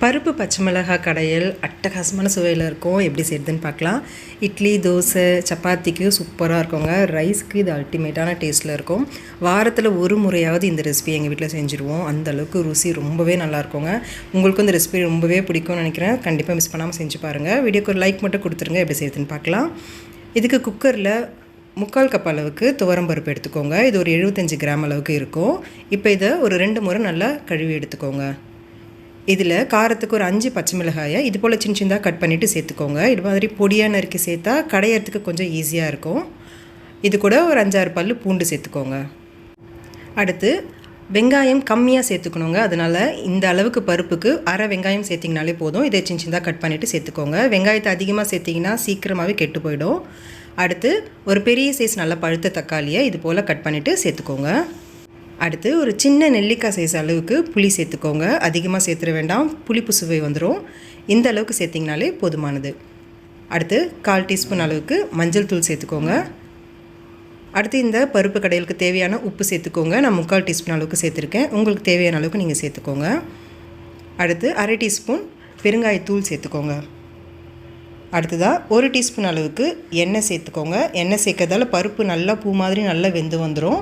பருப்பு பச்சை மிளகாய் கடையல் அட்டகாசமான சுவையில் இருக்கும். எப்படி செய்யுதுன்னு பார்க்கலாம். இட்லி, தோசை, சப்பாத்திக்கு சூப்பராக இருக்குங்க. ரைஸ்க்கு இது அல்டிமேட்டான டேஸ்ட்டில் இருக்கும். வாரத்தில் ஒரு முறையாவது இந்த ரெசிபி எங்கள் வீட்டில் செஞ்சுருவோம். அந்தளவுக்கு ருசி ரொம்பவே நல்லாயிருக்குங்க. உங்களுக்கும் இந்த ரெசிபி ரொம்பவே பிடிக்கும்னு நினைக்கிறேன். கண்டிப்பாக மிஸ் பண்ணாமல் செஞ்சு பாருங்கள். வீடியோக்கு ஒரு லைக் மட்டும் கொடுத்துருங்க. எப்படி செய்யுதுன்னு பார்க்கலாம். இதுக்கு குக்கரில் 3/4 கப் அளவுக்கு துவரம்பருப்பு எடுத்துக்கோங்க. இது ஒரு 75 கிராம் அளவுக்கு இருக்கும். இப்போ இதை ஒரு 2 முறை நல்லா கழுவி எடுத்துக்கோங்க. இதில் காரத்துக்கு ஒரு 5 பச்சை மிளகாயை இது போல் சின்ன சின்னதாக கட் பண்ணிவிட்டு சேர்த்துக்கோங்க. இது மாதிரி பொடியாக நறுக்கி சேர்த்தா கடையிறதுக்கு கொஞ்சம் ஈஸியாக இருக்கும். இது கூட ஒரு 5-6 பல் பூண்டு சேர்த்துக்கோங்க. அடுத்து வெங்காயம் கம்மியாக சேர்த்துக்கணுங்க. அதனால் இந்த அளவுக்கு பருப்புக்கு அரை வெங்காயம் சேர்த்திங்கனாலே போதும். இதை சின்ன சின்னதாக கட் பண்ணிவிட்டு சேர்த்துக்கோங்க. வெங்காயத்தை அதிகமாக சேர்த்திங்கன்னா சீக்கிரமாகவே கெட்டு போயிடும். அடுத்து ஒரு பெரிய சைஸ் நல்லா பழுத்த தக்காளியை இது போல் கட் பண்ணிவிட்டு சேர்த்துக்கோங்க. அடுத்து ஒரு சின்ன நெல்லிக்காய் சைஸ் அளவுக்கு புளி சேர்த்துக்கோங்க. அதிகமாக சேர்த்துட வேண்டாம், புளிப்பு சுவை வந்துடும். இந்த அளவுக்கு சேர்த்திங்கனாலே போதுமானது. அடுத்து 1/4 டீஸ்பூன் அளவுக்கு மஞ்சள் தூள் சேர்த்துக்கோங்க. அடுத்து இந்த பருப்பு கடையிலுக்கு தேவையான உப்பு சேர்த்துக்கோங்க. நான் 3/4 டீஸ்பூன் அளவுக்கு சேர்த்துருக்கேன். உங்களுக்கு தேவையான அளவுக்கு நீங்கள் சேர்த்துக்கோங்க. அடுத்து 1/2 டீஸ்பூன் பெருங்காயத்தூள் சேர்த்துக்கோங்க. அடுத்ததாக 1 டீஸ்பூன் அளவுக்கு எண்ணெய் சேர்த்துக்கோங்க. எண்ணெய் சேர்க்கறதால பருப்பு நல்லா பூ மாதிரி நல்லா வெந்து வந்துடும்.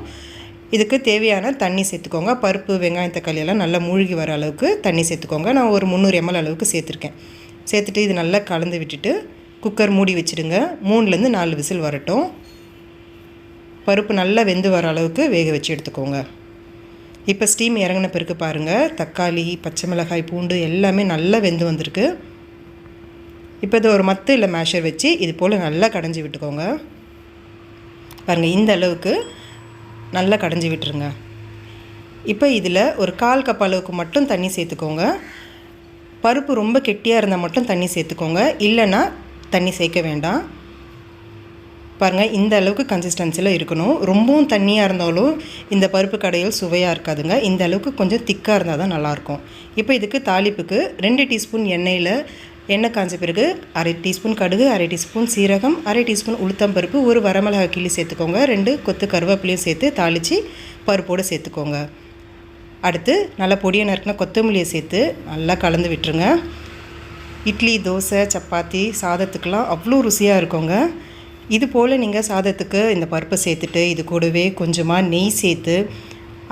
இதுக்கு தேவையான தண்ணி சேர்த்துக்கோங்க. பருப்பு, வெங்காயம், தக்காளி எல்லாம் நல்லா மூழ்கி வர அளவுக்கு தண்ணி சேர்த்துக்கோங்க. நான் ஒரு 300 ml அளவுக்கு சேர்த்துருக்கேன். சேர்த்துட்டு இது நல்லா கலந்து விட்டுட்டு குக்கர் மூடி வச்சுடுங்க. 3லேருந்து 4 விசில் வரட்டும். பருப்பு நல்லா வெந்து வர அளவுக்கு வேக வச்சு எடுத்துக்கோங்க. இப்போ ஸ்டீம் இறங்கின பிறகு பாருங்கள், தக்காளி, பச்சை மிளகாய், பூண்டு எல்லாமே நல்லா வெந்து வந்திருக்கு. இப்போ இது ஒரு மத்து இல்லை மேஷர் வச்சு இது போல் நல்லா கடைஞ்சி விட்டுக்கோங்க. பாருங்கள், இந்த அளவுக்கு நல்லா கடைஞ்சி விட்டுருங்க. இப்போ இதில் ஒரு 1/4 கப் அளவுக்கு மட்டும் தண்ணி சேர்த்துக்கோங்க. பருப்பு ரொம்ப கெட்டியாக இருந்தால் மட்டும் தண்ணி சேர்த்துக்கோங்க, இல்லைன்னா தண்ணி சேர்க்க வேண்டாம். பாருங்கள், இந்த அளவுக்கு கன்சிஸ்டன்சியில் இருக்கணும். ரொம்பவும் தண்ணியாக இருந்தாலும் இந்த பருப்பு கடையில் சுவையாக இருக்காதுங்க. இந்த அளவுக்கு கொஞ்சம் திக்காக இருந்தால் தான் நல்லாயிருக்கும். இப்போ இதுக்கு தாளிப்புக்கு 2 டீஸ்பூன் எண்ணெய் காய்ஞ்ச பிறகு 1/2 டீஸ்பூன் கடுகு, 1/2 டீஸ்பூன் சீரகம், 1/2 டீஸ்பூன் உளுத்தம்பருப்பு, ஒரு வரமிளகாய் கிள்ளி சேர்த்துக்கோங்க. 2 கொத்து கருவேப்பிலையும் சேர்த்து தாளித்து பருப்போடு சேர்த்துக்கோங்க. அடுத்து நல்லா பொடியை நறுக்கின கொத்தமல்லியை சேர்த்து நல்லா கலந்து விட்டுருங்க. இட்லி, தோசை, சப்பாத்தி, சாதத்துக்கெலாம் அவ்வளோ ருசியாக இருக்குங்க. இது போல் நீங்கள் சாதத்துக்கு இந்த பருப்பை சேர்த்துட்டு இது கூடவே கொஞ்சமாக நெய் சேர்த்து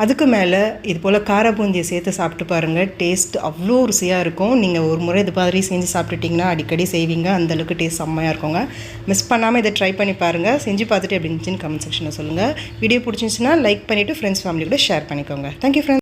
அதுக்கு மேலே இது போல் கார பூந்தியை சேர்த்து சாப்பிட்டு பாருங்கள். டேஸ்ட் அவ்வளோ ருசியாக இருக்கும். நீங்கள் ஒரு முறை இது மாதிரி செஞ்சு சாப்பிட்டுட்டிங்கன்னா அடிக்கடி செய்வீங்க. அந்தளவுக்கு டேஸ்ட் செம்மையாக இருக்குங்க. மிஸ் பண்ணாமல் இதை ட்ரை பண்ணி பாருங்கள். செஞ்சு பார்த்துட்டு எப்படி இருந்துச்சுன்னு கமெண்ட் செக்ஷனில் சொல்லுங்கள். வீடியோ பிடிச்சிருந்துச்சுன்னா லைக் பண்ணிவிட்டு ஃப்ரெண்ட்ஸ் ஃபேமிலி கூட ஷேர் பண்ணிக்கோங்க. Thank you friends.